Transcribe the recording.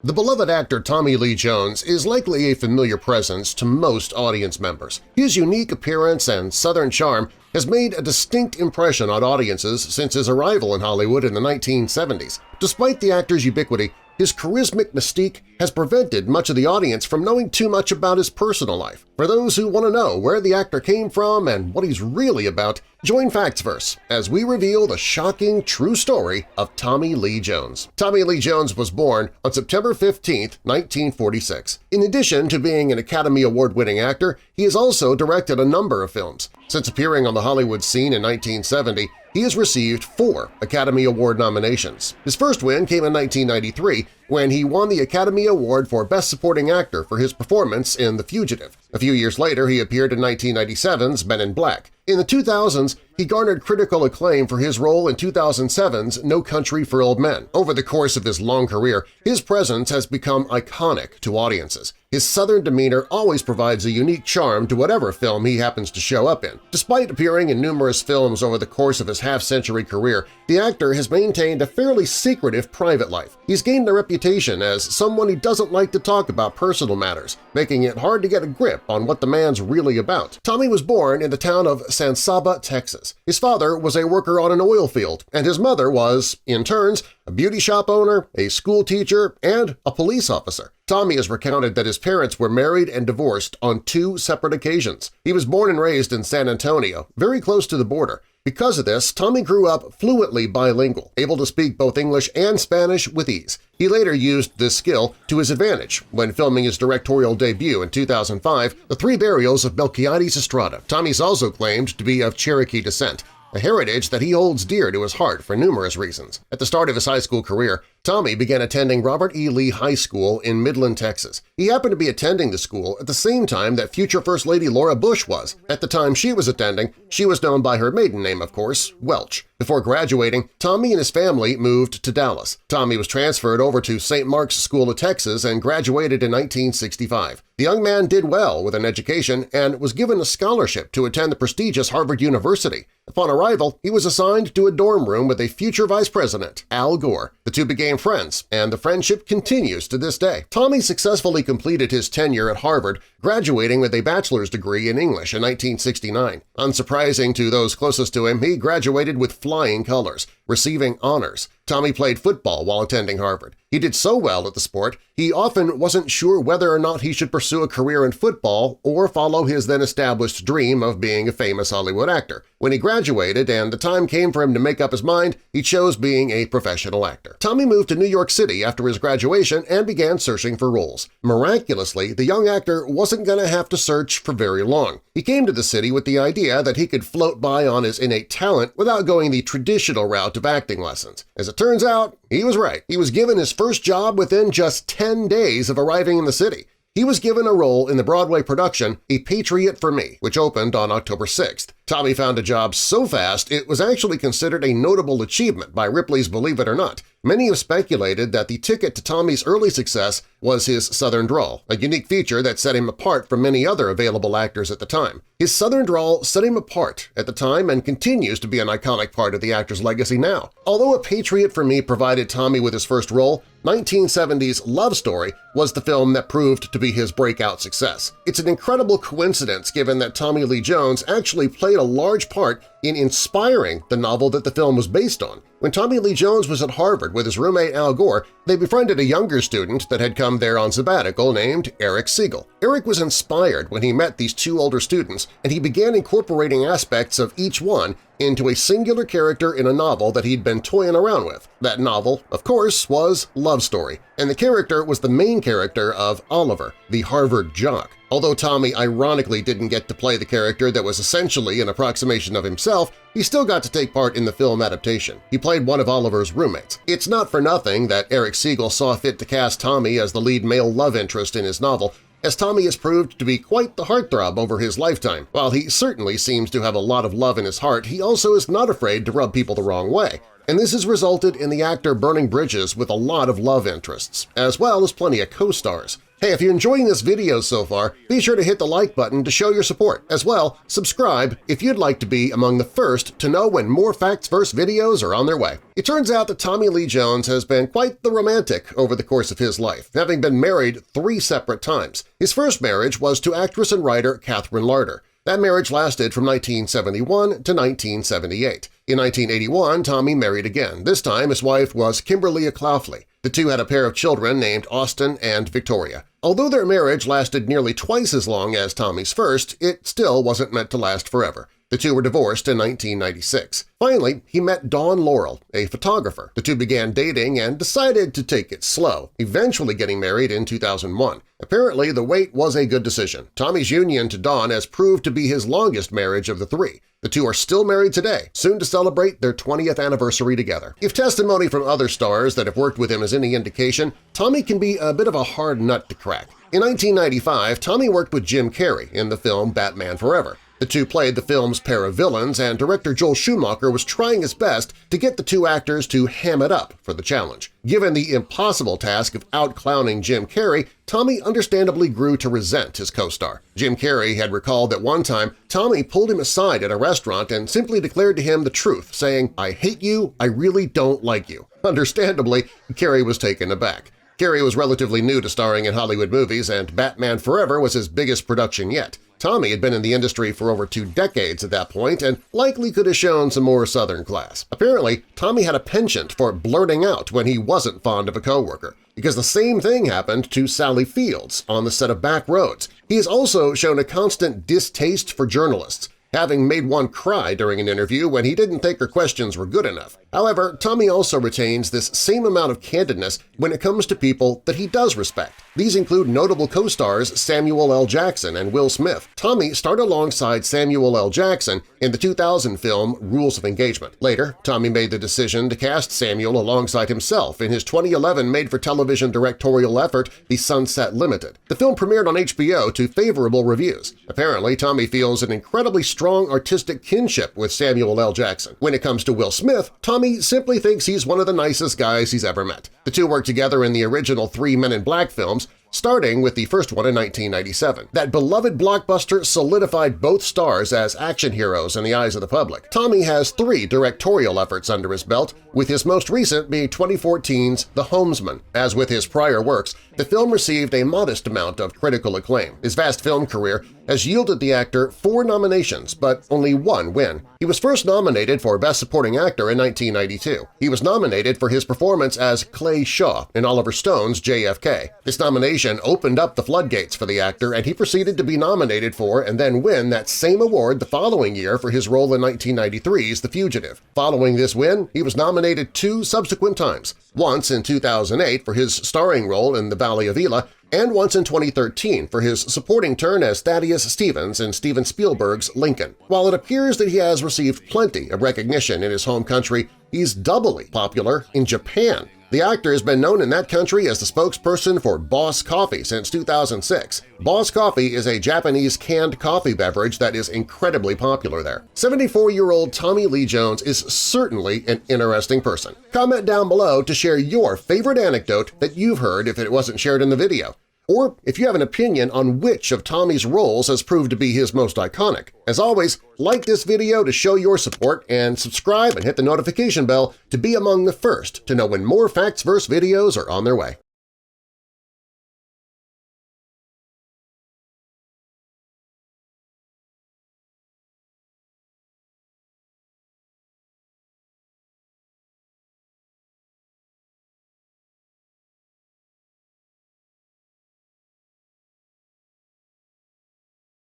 The beloved actor Tommy Lee Jones is likely a familiar presence to most audience members. His unique appearance and Southern charm has made a distinct impression on audiences since his arrival in Hollywood in the 1970s. Despite the actor's ubiquity, his charismatic mystique has prevented much of the audience from knowing too much about his personal life. For those who want to know where the actor came from and what he's really about, join Factsverse as we reveal the shocking true story of Tommy Lee Jones. Tommy Lee Jones was born on September 15, 1946. In addition to being an Academy Award-winning actor, he has also directed a number of films. Since appearing on the Hollywood scene in 1970, he has received 4 Academy Award nominations. His first win came in 1993 when he won the Academy Award for Best Supporting Actor for his performance in The Fugitive. A few years later, he appeared in 1997's Men in Black. In the 2000s, he garnered critical acclaim for his role in 2007's No Country for Old Men. Over the course of his long career, his presence has become iconic to audiences. His Southern demeanor always provides a unique charm to whatever film he happens to show up in. Despite appearing in numerous films over the course of his half-century career, the actor has maintained a fairly secretive private life. He's gained a reputation as someone who doesn't like to talk about personal matters, making it hard to get a grip on what the man's really about. Tommy was born in the town of San Saba, Texas. His father was a worker on an oil field, and his mother was, in turns, a beauty shop owner, a school teacher, and a police officer. Tommy has recounted that his parents were married and divorced on 2 separate occasions. He was born and raised in San Antonio, very close to the border. Because of this, Tommy grew up fluently bilingual, able to speak both English and Spanish with ease. He later used this skill to his advantage when filming his directorial debut in 2005, The 3 Burials of Melquiades Estrada. Tommy's also claimed to be of Cherokee descent, a heritage that he holds dear to his heart for numerous reasons. At the start of his high school career, Tommy began attending Robert E. Lee High School in Midland, Texas. He happened to be attending the school at the same time that future First Lady Laura Bush was. At the time she was attending, she was known by her maiden name, of course, Welch. Before graduating, Tommy and his family moved to Dallas. Tommy was transferred over to St. Mark's School of Texas and graduated in 1965. The young man did well with an education and was given a scholarship to attend the prestigious Harvard University. Upon arrival, he was assigned to a dorm room with a future vice president, Al Gore. The two became friends, and the friendship continues to this day. Tommy successfully completed his tenure at Harvard, graduating with a bachelor's degree in English in 1969. Unsurprising to those closest to him, he graduated with flying colors, receiving honors. Tommy played football while attending Harvard. He did so well at the sport, he often wasn't sure whether or not he should pursue a career in football or follow his then-established dream of being a famous Hollywood actor. When he graduated and the time came for him to make up his mind, he chose being a professional actor. Tommy moved to New York City after his graduation and began searching for roles. Miraculously, the young actor wasn't going to have to search for very long. He came to the city with the idea that he could float by on his innate talent without going the traditional route of acting lessons. As it turns out, he was right. He was given his first job within just 10 days of arriving in the city. He was given a role in the Broadway production A Patriot for Me, which opened on October 6th. Tommy found a job so fast it was actually considered a notable achievement by Ripley's Believe It or Not. Many have speculated that the ticket to Tommy's early success was his Southern drawl, a unique feature that set him apart from many other available actors at the time. His Southern drawl set him apart at the time and continues to be an iconic part of the actor's legacy now. Although A Patriot for Me provided Tommy with his first role, 1970's Love Story was the film that proved to be his breakout success. It's an incredible coincidence given that Tommy Lee Jones actually played a large part in inspiring the novel that the film was based on. When Tommy Lee Jones was at Harvard with his roommate Al Gore, they befriended a younger student that had come there on sabbatical named Eric Siegel. Eric was inspired when he met these 2 older students, and he began incorporating aspects of each one into a singular character in a novel that he'd been toying around with. That novel, of course, was Love Story, and the character was the main character of Oliver, the Harvard jock. Although Tommy ironically didn't get to play the character that was essentially an approximation of himself, he still got to take part in the film adaptation. He played one of Oliver's roommates. It's not for nothing that Eric Siegel saw fit to cast Tommy as the lead male love interest in his novel, as Tommy has proved to be quite the heartthrob over his lifetime. While he certainly seems to have a lot of love in his heart, he also is not afraid to rub people the wrong way. And this has resulted in the actor burning bridges with a lot of love interests, as well as plenty of co-stars. Hey, if you're enjoying this video so far, be sure to hit the like button to show your support. As well, subscribe if you'd like to be among the first to know when more Facts Verse videos are on their way. It turns out that Tommy Lee Jones has been quite the romantic over the course of his life, having been married 3 separate times. His first marriage was to actress and writer Catherine Larder. That marriage lasted from 1971 to 1978. In 1981, Tommy married again. This time his wife was Kimberly Claufley. The two had a pair of children named Austin and Victoria. Although their marriage lasted nearly twice as long as Tommy's first, it still wasn't meant to last forever. The two were divorced in 1996. Finally, he met Dawn Laurel, a photographer. The two began dating and decided to take it slow, eventually getting married in 2001. Apparently, the wait was a good decision. Tommy's union to Dawn has proved to be his longest marriage of the 3. The two are still married today, soon to celebrate their 20th anniversary together. If testimony from other stars that have worked with him is any indication, Tommy can be a bit of a hard nut to crack. In 1995, Tommy worked with Jim Carrey in the film Batman Forever. The two played the film's pair of villains, and director Joel Schumacher was trying his best to get the two actors to ham it up for the challenge. Given the impossible task of out-clowning Jim Carrey, Tommy understandably grew to resent his co-star. Jim Carrey had recalled that one time Tommy pulled him aside at a restaurant and simply declared to him the truth, saying, "I hate you, I really don't like you." Understandably, Carrey was taken aback. Carrey was relatively new to starring in Hollywood movies, and Batman Forever was his biggest production yet. Tommy had been in the industry for over 2 decades at that point and likely could have shown some more Southern class. Apparently, Tommy had a penchant for blurting out when he wasn't fond of a coworker, because the same thing happened to Sally Fields on the set of Back Roads. He has also shown a constant distaste for journalists, having made one cry during an interview when he didn't think her questions were good enough. However, Tommy also retains this same amount of candidness when it comes to people that he does respect. These include notable co-stars Samuel L. Jackson and Will Smith. Tommy starred alongside Samuel L. Jackson in the 2000 film Rules of Engagement. Later, Tommy made the decision to cast Samuel alongside himself in his 2011 made-for-television directorial effort The Sunset Limited. The film premiered on HBO to favorable reviews. Apparently, Tommy feels an incredibly strong artistic kinship with Samuel L. Jackson. When it comes to Will Smith, Tommy simply thinks he's one of the nicest guys he's ever met. The two worked together in the original 3 Men in Black films, starting with the first one in 1997. That beloved blockbuster solidified both stars as action heroes in the eyes of the public. Tommy has 3 directorial efforts under his belt, with his most recent being 2014's The Homesman. As with his prior works, the film received a modest amount of critical acclaim. His vast film career has yielded the actor 4 nominations, but only 1 win. He was first nominated for Best Supporting Actor in 1992. He was nominated for his performance as Clay Shaw in Oliver Stone's JFK. This nomination opened up the floodgates for the actor, and he proceeded to be nominated for and then win that same award the following year for his role in 1993's The Fugitive. Following this win, he was nominated 2 subsequent times, once in 2008 for his starring role in The Valley of Elah, and once in 2013 for his supporting turn as Thaddeus Stevens in Steven Spielberg's Lincoln. While it appears that he has received plenty of recognition in his home country, he's doubly popular in Japan. The actor has been known in that country as the spokesperson for Boss Coffee since 2006. Boss Coffee is a Japanese canned coffee beverage that is incredibly popular there. 74-year-old Tommy Lee Jones is certainly an interesting person. Comment down below to share your favorite anecdote that you've heard if it wasn't shared in the video, or if you have an opinion on which of Tommy's roles has proved to be his most iconic. As always, like this video to show your support and subscribe and hit the notification bell to be among the first to know when more Facts Verse videos are on their way.